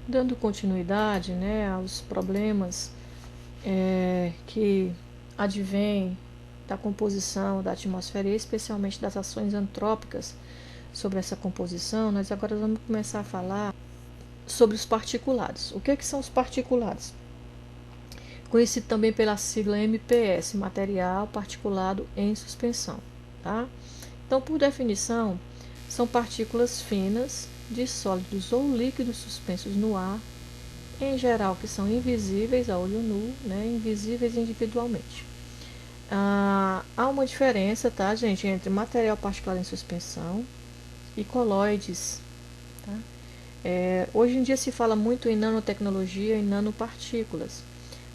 Dando continuidade, né, aos problemas que advêm da composição da atmosfera e especialmente das ações antrópicas sobre essa composição, nós agora vamos começar a falar sobre os particulados. O que são os particulados? Conhecido também pela sigla MPS, material particulado em suspensão. Tá? Então, por definição, são partículas finas de sólidos ou líquidos suspensos no ar, em geral que são invisíveis a olho nu, né, invisíveis individualmente. Há uma diferença, tá, gente, entre material particulado em suspensão e coloides. Tá? Hoje em dia se fala muito em nanotecnologia e nanopartículas.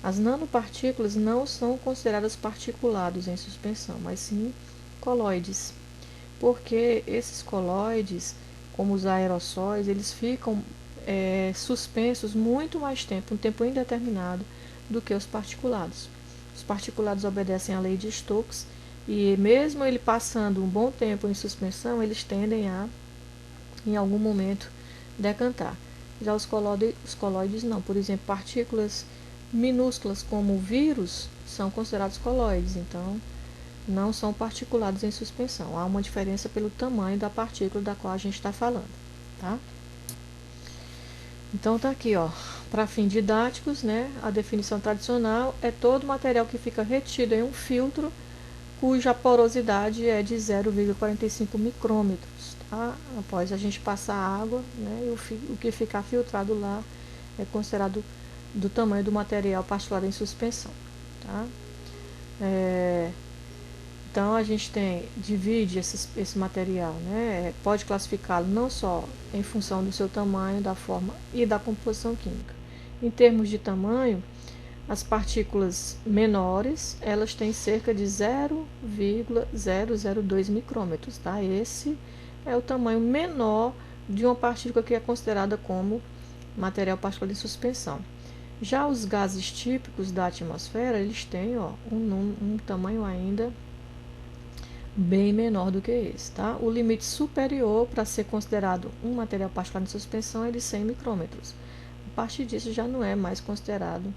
As nanopartículas não são consideradas particulados em suspensão, mas sim coloides, porque esses coloides, como os aerossóis, eles ficam suspensos muito mais tempo, um tempo indeterminado, do que os particulados. Os particulados obedecem à lei de Stokes e mesmo ele passando um bom tempo em suspensão, eles tendem a, em algum momento, decantar. Já os coloides não. Por exemplo, partículas minúsculas como o vírus são considerados coloides, então não são particulados em suspensão. Há uma diferença pelo tamanho da partícula da qual a gente está falando, tá? Então tá aqui, ó, para fins didáticos, né? A definição tradicional é todo material que fica retido em um filtro cuja porosidade é de 0,45 micrômetros, tá? Após a gente passar a água, né? E o que ficar filtrado lá é considerado do tamanho do material particular em suspensão, tá? Então a gente divide esse material, né? Pode classificá-lo não só em função do seu tamanho, da forma e da composição química. Em termos de tamanho, as partículas menores, elas têm cerca de 0,002 micrômetros, tá? Esse é o tamanho menor de uma partícula que é considerada como material particular de suspensão. Já os gases típicos da atmosfera, eles têm um tamanho ainda bem menor do que esse, tá? O limite superior para ser considerado um material particular de suspensão é de 100 micrômetros. A partir disso já não é mais considerado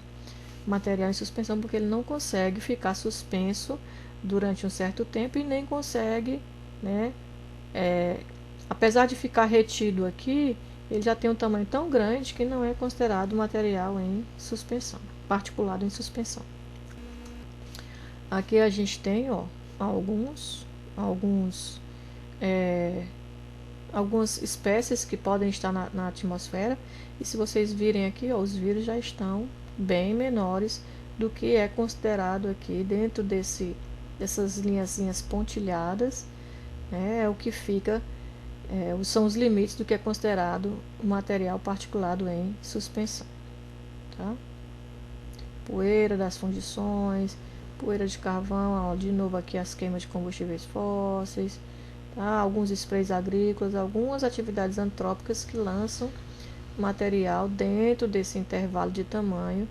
material em suspensão, porque ele não consegue ficar suspenso durante um certo tempo e nem consegue, né, apesar de ficar retido aqui, ele já tem um tamanho tão grande que não é considerado material em suspensão, particulado em suspensão. Aqui a gente tem, ó, algumas espécies que podem estar na atmosfera, e se vocês virem aqui, ó, os vírus já estão bem menores do que é considerado aqui dentro dessas linhazinhas pontilhadas, né, é o que fica, são os limites do que é considerado material particulado em suspensão, tá? Poeira das fundições, poeira de carvão, ó, de novo aqui as queimas de combustíveis fósseis, tá? Alguns sprays agrícolas, algumas atividades antrópicas que lançam material dentro desse intervalo de tamanho,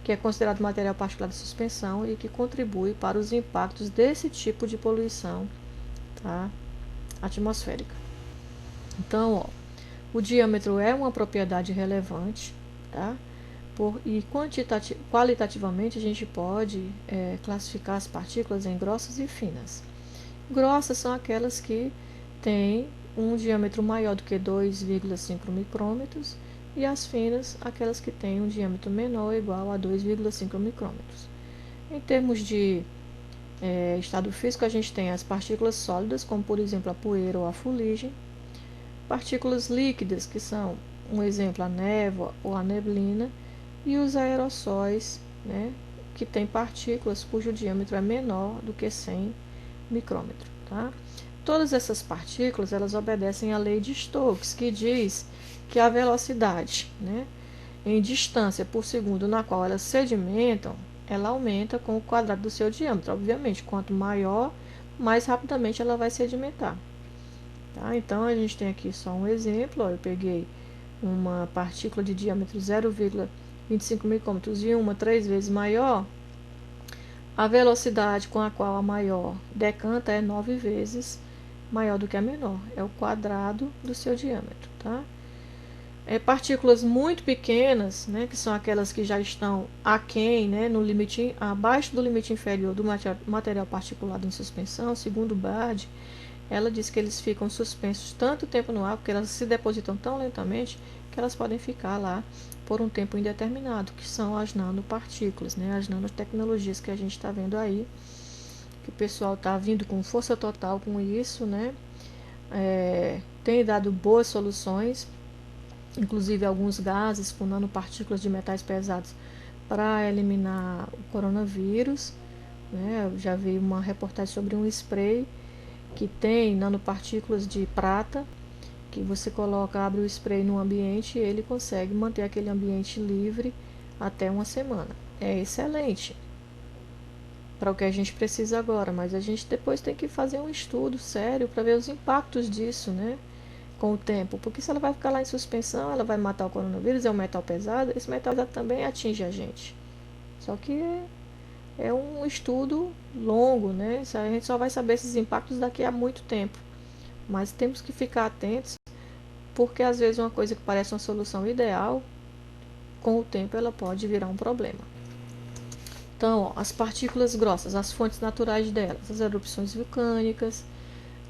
que é considerado material particular de suspensão e que contribui para os impactos desse tipo de poluição, tá, atmosférica. Então, ó, o diâmetro é uma propriedade relevante, tá? E qualitativamente a gente pode classificar as partículas em grossas e finas. Grossas são aquelas que têm um diâmetro maior do que 2,5 micrômetros e as finas, aquelas que têm um diâmetro menor ou igual a 2,5 micrômetros. Em termos de estado físico, a gente tem as partículas sólidas, como por exemplo a poeira ou a fuligem, partículas líquidas, que são, um exemplo, a névoa ou a neblina, e os aerossóis, né, que têm partículas cujo diâmetro é menor do que 100 micrômetros. Tá? Todas essas partículas, elas obedecem à lei de Stokes, que diz que a velocidade, né, em distância por segundo na qual elas sedimentam, ela aumenta com o quadrado do seu diâmetro. Obviamente, quanto maior, mais rapidamente ela vai sedimentar. Tá? Então, a gente tem aqui só um exemplo. Ó, eu peguei uma partícula de diâmetro 0,25 micrômetros e uma 3 vezes maior. A velocidade com a qual a maior decanta é 9 vezes maior do que a menor. É o quadrado do seu diâmetro, tá? Partículas muito pequenas, né, que são aquelas que já estão aquém, né, no limite, abaixo do limite inferior do material particulado em suspensão, segundo Bard, ela diz que eles ficam suspensos tanto tempo no ar, porque elas se depositam tão lentamente, que elas podem ficar lá por um tempo indeterminado, que são as nanopartículas, né, as nanotecnologias que a gente está vendo aí, que o pessoal está vindo com força total com isso, né, tem dado boas soluções, inclusive alguns gases com nanopartículas de metais pesados para eliminar o coronavírus, né? Eu já vi uma reportagem sobre um spray que tem nanopartículas de prata, que você coloca, abre o spray no ambiente e ele consegue manter aquele ambiente livre até uma semana. É excelente para o que a gente precisa agora, mas a gente depois tem que fazer um estudo sério para ver os impactos disso, né? Com o tempo, porque se ela vai ficar lá em suspensão, ela vai matar o coronavírus, é um metal pesado, esse metal pesado também atinge a gente. Só que é um estudo longo, né? A gente só vai saber esses impactos daqui a muito tempo. Mas temos que ficar atentos, porque às vezes uma coisa que parece uma solução ideal, com o tempo ela pode virar um problema. Então, ó, as partículas grossas, as fontes naturais delas, as erupções vulcânicas,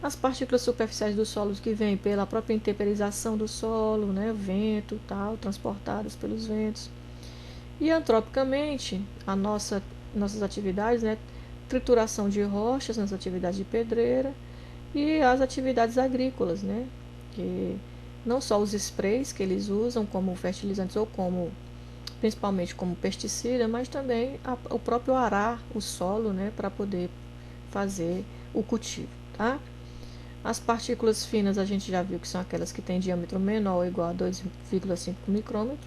as partículas superficiais do solo que vêm pela própria intemperização do solo, né, vento, tal, transportadas pelos ventos. E antropicamente, nossas atividades, né, trituração de rochas nas atividades de pedreira e as atividades agrícolas, né, que não só os sprays que eles usam como fertilizantes ou como principalmente como pesticida, mas também o próprio arar o solo, né, para poder fazer o cultivo, tá? As partículas finas a gente já viu que são aquelas que têm diâmetro menor ou igual a 2,5 micrômetros.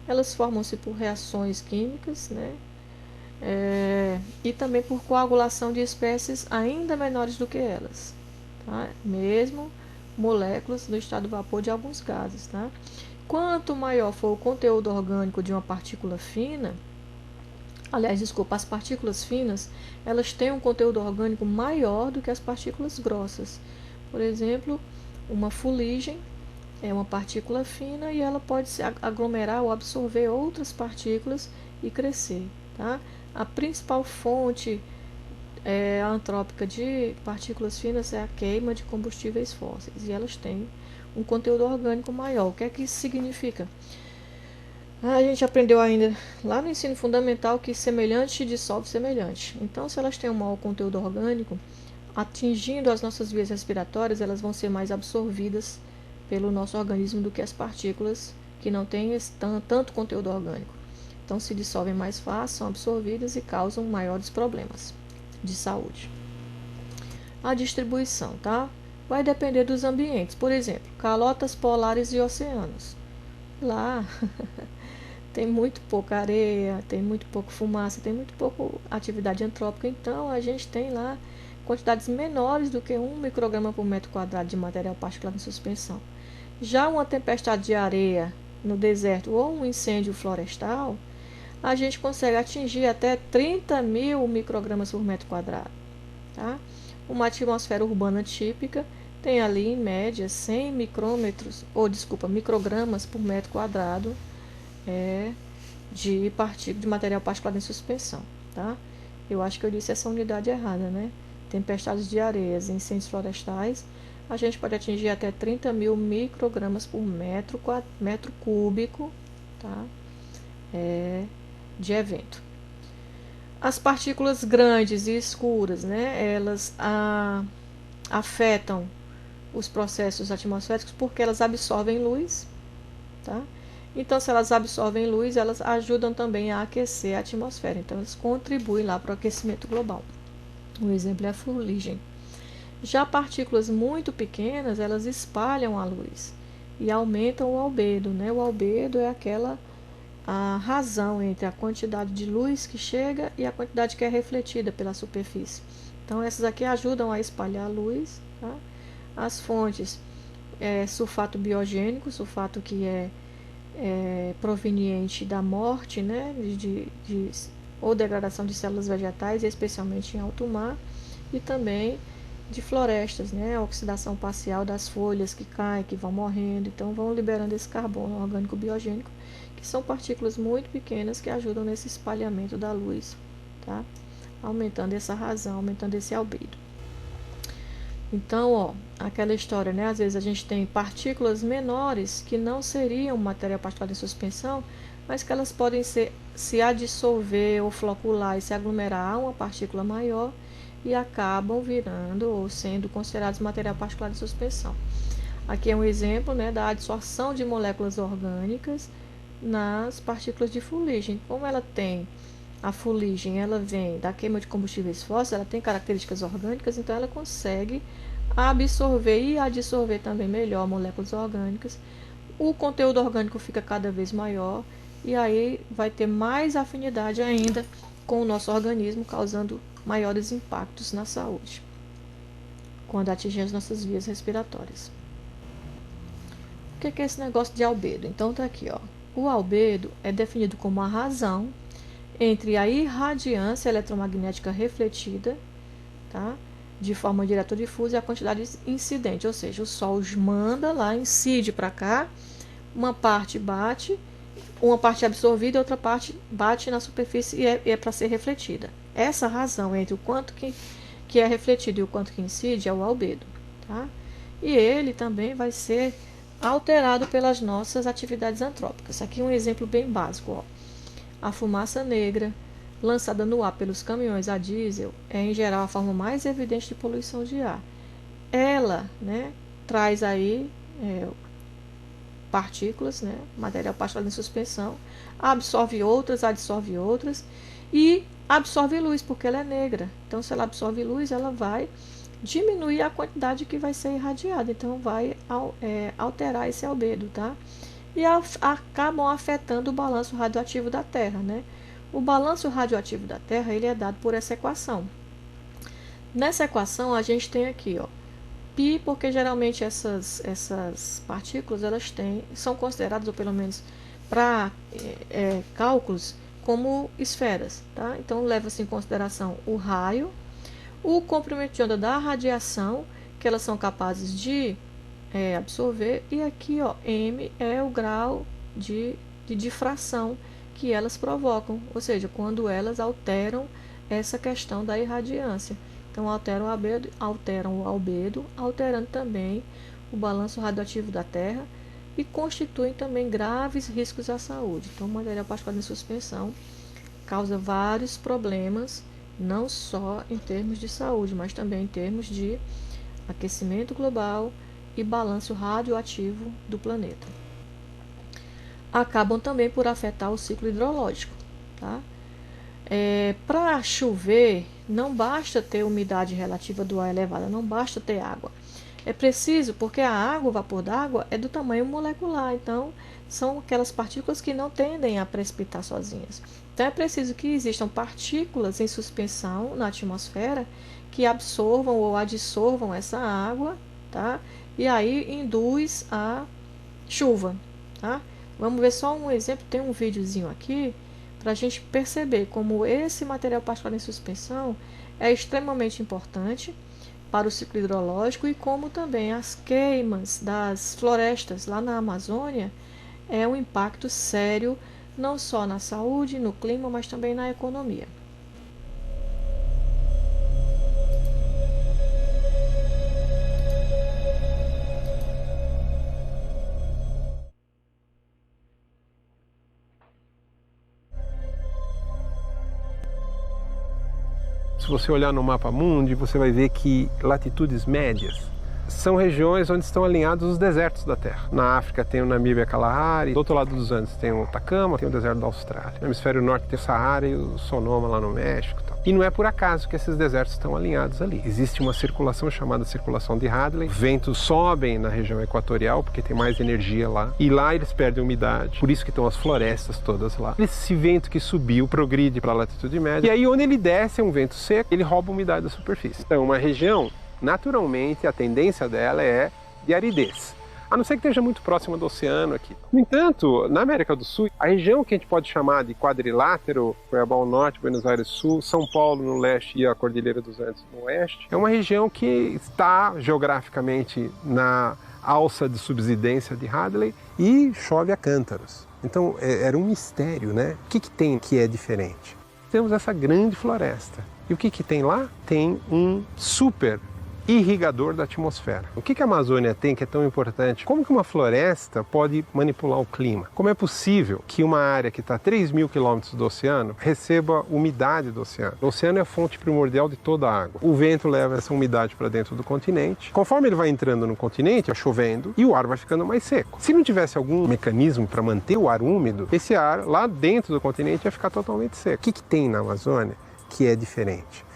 Elas formam-se por reações químicas, né? E também por coagulação de espécies ainda menores do que elas, tá? Mesmo moléculas no estado de vapor de alguns gases, tá? Quanto maior for o conteúdo orgânico de uma partícula fina, aliás, desculpa, as partículas finas, elas têm um conteúdo orgânico maior do que as partículas grossas. Por exemplo, uma fuligem é uma partícula fina e ela pode se aglomerar ou absorver outras partículas e crescer, tá? A principal fonte antrópica de partículas finas é a queima de combustíveis fósseis e elas têm um conteúdo orgânico maior. O que é que isso significa? A gente aprendeu ainda lá no ensino fundamental que semelhante dissolve semelhante. Então, se elas têm um maior conteúdo orgânico, atingindo as nossas vias respiratórias, elas vão ser mais absorvidas pelo nosso organismo do que as partículas que não têm tanto conteúdo orgânico. Então, se dissolvem mais fácil, são absorvidas e causam maiores problemas de saúde. A distribuição, tá? Vai depender dos ambientes. Por exemplo, calotas polares e oceanos. Lá tem muito pouca areia, tem muito pouco fumaça, tem muito pouco atividade antrópica. Então, a gente tem lá quantidades menores do que 1 micrograma por metro quadrado de material particulado em suspensão. Já uma tempestade de areia no deserto ou um incêndio florestal, a gente consegue atingir até 30.000 microgramas por metro quadrado. Tá? Uma atmosfera urbana típica tem ali, em média, 100 microgramas por metro quadrado de material particulado em suspensão. Tá? Eu acho que eu disse essa unidade errada, né? Tempestades de areias e incêndios florestais, a gente pode atingir até 30.000 microgramas por metro cúbico, tá? De evento. As partículas grandes e escuras, né? Elas afetam os processos atmosféricos porque elas absorvem luz, tá? Então, se elas absorvem luz, elas ajudam também a aquecer a atmosfera. Então, elas contribuem lá para o aquecimento global. Um exemplo é a fuligem. Já partículas muito pequenas, elas espalham a luz e aumentam o albedo, né? O albedo é a razão entre a quantidade de luz que chega e a quantidade que é refletida pela superfície. Então, essas aqui ajudam a espalhar a luz, tá? As fontes sulfato biogênico, sulfato que é proveniente da morte, né? Ou degradação de células vegetais, especialmente em alto mar, e também de florestas, né? A oxidação parcial das folhas que caem, que vão morrendo, então vão liberando esse carbono orgânico biogênico, que são partículas muito pequenas que ajudam nesse espalhamento da luz, tá? Aumentando essa razão, aumentando esse albedo. Então, ó, aquela história, né? Às vezes a gente tem partículas menores que não seriam material particulado em suspensão, mas que elas podem se adsorver ou flocular e se aglomerar a uma partícula maior e acabam virando ou sendo considerados material particulado em suspensão. Aqui é um exemplo, né, da adsorção de moléculas orgânicas nas partículas de fuligem. Como ela tem a fuligem, ela vem da queima de combustíveis fósseis, ela tem características orgânicas, então ela consegue absorver e adsorver também melhor moléculas orgânicas. O conteúdo orgânico fica cada vez maior e aí vai ter mais afinidade ainda com o nosso organismo, causando maiores impactos na saúde, quando atingir as nossas vias respiratórias. O que é esse negócio de albedo? Então tá aqui, ó. O albedo é definido como a razão entre a irradiância eletromagnética refletida, tá, de forma direta ou difusa, e a quantidade incidente, ou seja, o Sol manda lá, incide para cá, uma parte bate, uma parte é absorvida e outra parte bate na superfície e é para ser refletida. Essa razão entre o quanto que é refletido e o quanto que incide é o albedo, tá? E ele também vai ser alterado pelas nossas atividades antrópicas. Aqui um exemplo bem básico, ó. A fumaça negra lançada no ar pelos caminhões a diesel é, em geral, a forma mais evidente de poluição de ar. Ela, né, traz aí partículas, né, material particulado em suspensão, absorve outras, adsorve outras e absorve luz, porque ela é negra. Então, se ela absorve luz, ela vai diminuir a quantidade que vai ser irradiada. Então, vai alterar esse albedo, tá? E acabam afetando o balanço radioativo da Terra, né? O balanço radioativo da Terra, ele é dado por essa equação. Nessa equação, a gente tem aqui, ó, π, porque geralmente essas partículas, elas são consideradas, ou pelo menos para cálculos, como esferas, tá? Então, leva-se em consideração o raio, o comprimento de onda da radiação, que elas são capazes de absorver, e aqui, ó, m é o grau de difração que elas provocam, ou seja, quando elas alteram essa questão da irradiância. Então, alteram o albedo, alterando também o balanço radioativo da Terra e constituem também graves riscos à saúde. Então, o material particulado em suspensão causa vários problemas, não só em termos de saúde, mas também em termos de aquecimento global e balanço radioativo do planeta. Acabam também por afetar o ciclo hidrológico, tá? Para chover, não basta ter umidade relativa do ar elevada, não basta ter água. É preciso, porque a água, o vapor d'água, é do tamanho molecular, então são aquelas partículas que não tendem a precipitar sozinhas. Então é preciso que existam partículas em suspensão na atmosfera que absorvam ou adsorvam essa água, tá? E aí induz a chuva, tá? Vamos ver só um exemplo, tem um videozinho aqui para a gente perceber como esse material particulado em suspensão é extremamente importante para o ciclo hidrológico e como também as queimas das florestas lá na Amazônia é um impacto sério não só na saúde, no clima, mas também na economia. Se você olhar no mapa mundi, você vai ver que latitudes médias são regiões onde estão alinhados os desertos da Terra. Na África tem o Namíbia Kalahari, do outro lado dos Andes tem o Atacama, tem o deserto da Austrália. No hemisfério norte tem o Saara e o Sonoma lá no México. E não é por acaso que esses desertos estão alinhados ali. Existe uma circulação chamada circulação de Hadley. Ventos sobem na região equatorial porque tem mais energia lá. E lá eles perdem umidade. Por isso que estão as florestas todas lá. Esse vento que subiu progride para a latitude média. E aí onde ele desce é um vento seco, ele rouba a umidade da superfície. Então uma região, naturalmente, a tendência dela é de aridez. a não ser que esteja muito próxima do oceano aqui. No entanto, na América do Sul, a região que a gente pode chamar de quadrilátero, Cuiabá ao norte, Buenos Aires sul, São Paulo no leste e a Cordilheira dos Andes no oeste, é uma região que está geograficamente na alça de subsidência de Hadley e chove a cântaros. Então era um mistério, né? O que tem que é diferente? Temos essa grande floresta. E o que tem lá? Tem um super irrigador da atmosfera. O que a Amazônia tem que é tão importante? Como que uma floresta pode manipular o clima? Como é possível que uma área que está a 3.000 quilômetros do oceano receba umidade do oceano? O oceano é a fonte primordial de toda a água. O vento leva essa umidade para dentro do continente. Conforme ele vai entrando no continente, vai chovendo e o ar vai ficando mais seco. Se não tivesse algum mecanismo para manter o ar úmido, esse ar lá dentro do continente ia ficar totalmente seco. O que tem na Amazônia que é diferente?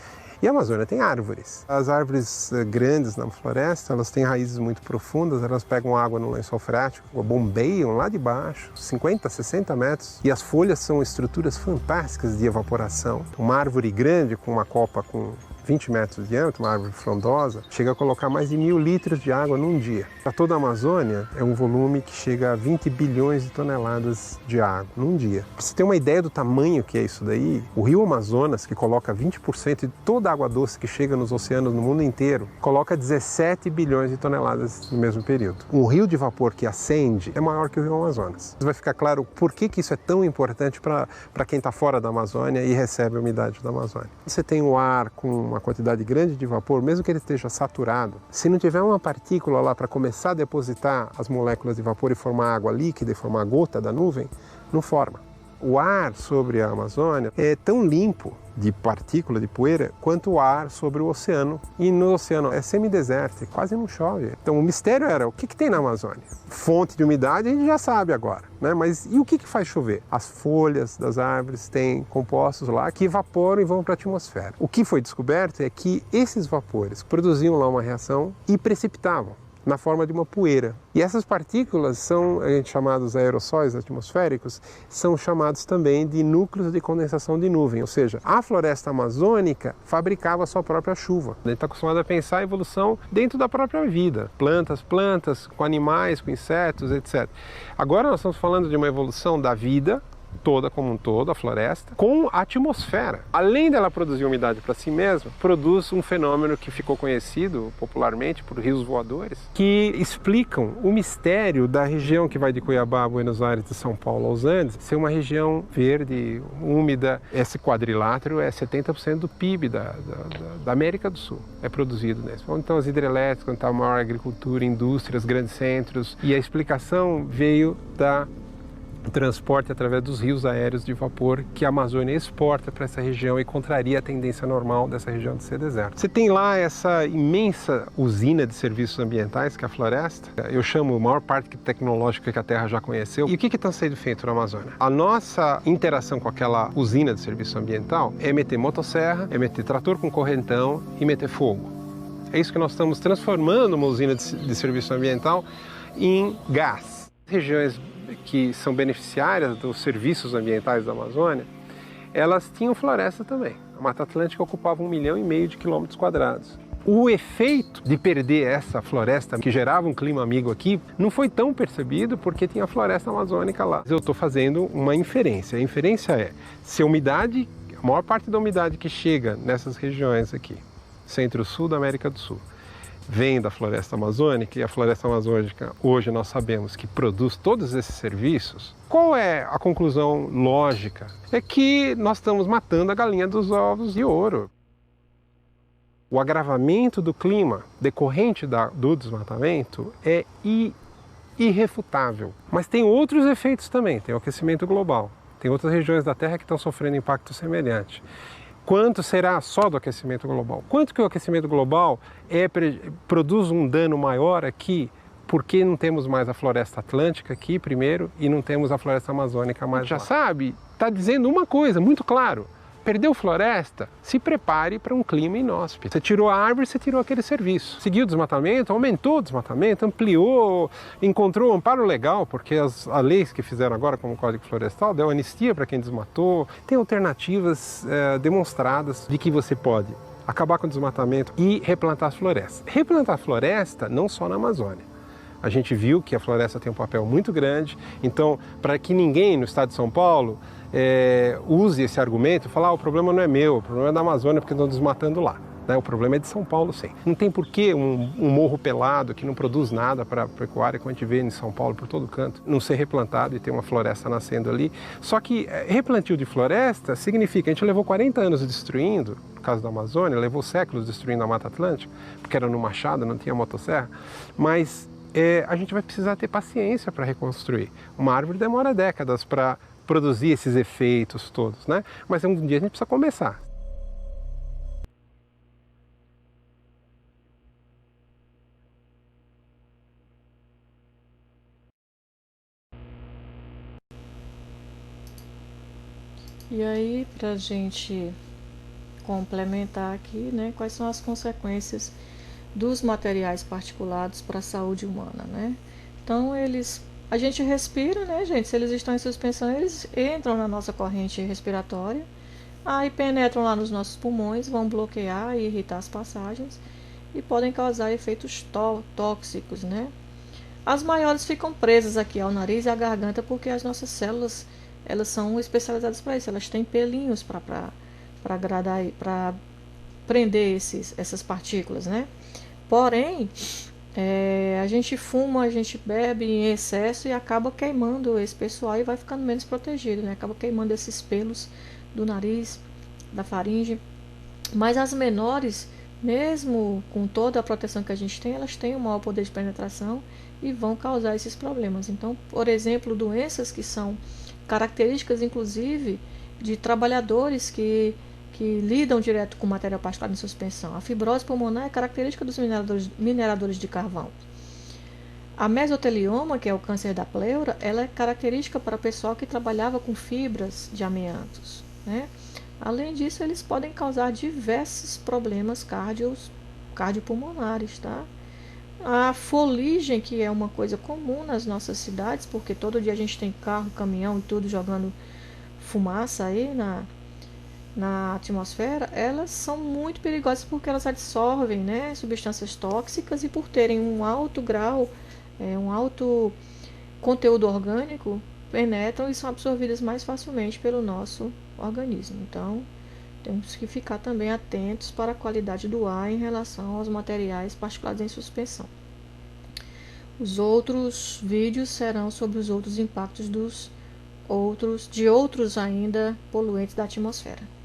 E a Amazônia tem árvores. As árvores grandes na floresta, elas têm raízes muito profundas, elas pegam água no lençol freático, bombeiam lá de baixo, 50, 60 metros, e as folhas são estruturas fantásticas de evaporação. Uma árvore grande com uma copa com 20 metros de diâmetro, uma árvore frondosa, chega a colocar mais de 1.000 litros de água num dia. Para toda a Amazônia, é um volume que chega a 20 bilhões de toneladas de água num dia. Para você ter uma ideia do tamanho que é isso daí, o rio Amazonas, que coloca 20% de toda a água doce que chega nos oceanos no mundo inteiro, coloca 17 bilhões de toneladas no mesmo período. Um rio de vapor que acende é maior que o rio Amazonas. Vai ficar claro por que isso é tão importante para quem está fora da Amazônia e recebe a umidade da Amazônia. Você tem o ar com uma quantidade grande de vapor, mesmo que ele esteja saturado, se não tiver uma partícula lá para começar a depositar as moléculas de vapor e formar água líquida e formar a gota da nuvem, não forma. O ar sobre a Amazônia é tão limpo de partícula, de poeira, quanto o ar sobre o oceano. E no oceano é semideserto, quase não chove. Então o mistério era, o que tem na Amazônia? Fonte de umidade a gente já sabe agora, né? Mas e o que faz chover? As folhas das árvores têm compostos lá que evaporam e vão para a atmosfera. O que foi descoberto é que esses vapores produziam lá uma reação e precipitavam na forma de uma poeira. E essas partículas são chamados aerossóis atmosféricos, são chamados também de núcleos de condensação de nuvem, ou seja, a floresta amazônica fabricava a sua própria chuva. A gente está acostumado a pensar a evolução dentro da própria vida, plantas, com animais, com insetos, etc. Agora nós estamos falando de uma evolução da vida toda como um todo, a floresta, com a atmosfera. Além dela produzir umidade para si mesma, produz um fenômeno que ficou conhecido popularmente por rios voadores, que explicam o mistério da região que vai de Cuiabá a Buenos Aires, de São Paulo aos Andes, ser uma região verde, úmida. Esse quadrilátero é 70% do PIB da América do Sul, é produzido nesse. Então as hidrelétricas, onde está a maior agricultura, indústrias, grandes centros, e a explicação veio da transporte através dos rios aéreos de vapor que a Amazônia exporta para essa região e contraria a tendência normal dessa região de ser deserto. Você tem lá essa imensa usina de serviços ambientais que é a floresta, eu chamo a maior parte tecnológica que a Terra já conheceu. E o que está sendo feito na Amazônia? A nossa interação com aquela usina de serviço ambiental é meter motosserra, é meter trator com correntão e meter fogo. É isso que nós estamos transformando uma usina de serviço ambiental em gás. Regiões que são beneficiárias dos serviços ambientais da Amazônia, elas tinham floresta também. A Mata Atlântica ocupava 1,5 milhão de quilômetros quadrados. O efeito de perder essa floresta, que gerava um clima amigo aqui, não foi tão percebido porque tinha a floresta amazônica lá. Eu estou fazendo uma inferência. A inferência é, se a umidade, a maior parte da umidade que chega nessas regiões aqui, centro-sul da América do Sul, vem da floresta amazônica, e a floresta amazônica hoje nós sabemos que produz todos esses serviços, qual é a conclusão lógica? É que nós estamos matando a galinha dos ovos de ouro. O agravamento do clima decorrente do desmatamento é irrefutável. Mas tem outros efeitos também, tem o aquecimento global, tem outras regiões da Terra que estão sofrendo impacto semelhante. Quanto será só do aquecimento global? Quanto que o aquecimento global produz um dano maior aqui, porque não temos mais a floresta atlântica aqui primeiro e não temos a floresta amazônica mais lá? Já sabe, está dizendo uma coisa muito claro. Perdeu floresta? Se prepare para um clima inóspito. Você tirou a árvore, você tirou aquele serviço. Seguiu o desmatamento, aumentou o desmatamento, ampliou, encontrou amparo legal, porque as leis que fizeram agora, como o Código Florestal, deu anistia para quem desmatou. Tem alternativas demonstradas de que você pode acabar com o desmatamento e replantar as florestas. Replantar floresta não só na Amazônia, A gente viu que a floresta tem um papel muito grande, então, para que ninguém no estado de São Paulo use esse argumento e falar, o problema não é meu, o problema é da Amazônia porque estão desmatando lá. O problema é de São Paulo, sim. Não tem por que um morro pelado que não produz nada para a pecuária, como a gente vê em São Paulo por todo canto, não ser replantado e ter uma floresta nascendo ali. Só que replantio de floresta significa, a gente levou 40 anos destruindo, no caso da Amazônia, levou séculos destruindo a Mata Atlântica, porque era no machado, não tinha motosserra, mas a gente vai precisar ter paciência para reconstruir. Uma árvore demora décadas para produzir esses efeitos todos, né? Mas um dia a gente precisa começar. E aí, para a gente complementar aqui, né, quais são as consequências dos materiais particulados para a saúde humana, né? Então, a gente respira, né, gente? Se eles estão em suspensão, eles entram na nossa corrente respiratória, aí penetram lá nos nossos pulmões, vão bloquear e irritar as passagens e podem causar efeitos tóxicos, né? As maiores ficam presas aqui ao nariz e à garganta porque as nossas células, elas são especializadas para isso, elas têm pelinhos para agradar, para prender essas partículas, né? Porém, a gente fuma, a gente bebe em excesso e acaba queimando esse pessoal e vai ficando menos protegido, né? Acaba queimando esses pelos do nariz, da faringe. Mas as menores, mesmo com toda a proteção que a gente tem, elas têm um maior poder de penetração e vão causar esses problemas. Então, por exemplo, doenças que são características, inclusive, de trabalhadores que lidam direto com material particulado em suspensão. A fibrose pulmonar é característica dos mineradores de carvão. A mesotelioma, que é o câncer da pleura, ela é característica para o pessoal que trabalhava com fibras de amiantos, né? Além disso, eles podem causar diversos problemas cardiopulmonares, tá? A foligem, que é uma coisa comum nas nossas cidades, porque todo dia a gente tem carro, caminhão e tudo jogando fumaça aí na atmosfera, elas são muito perigosas porque elas absorvem, né, substâncias tóxicas e por terem um alto grau, um alto conteúdo orgânico, penetram e são absorvidas mais facilmente pelo nosso organismo. Então, temos que ficar também atentos para a qualidade do ar em relação aos materiais particulados em suspensão. Os outros vídeos serão sobre os outros impactos de outros ainda poluentes da atmosfera.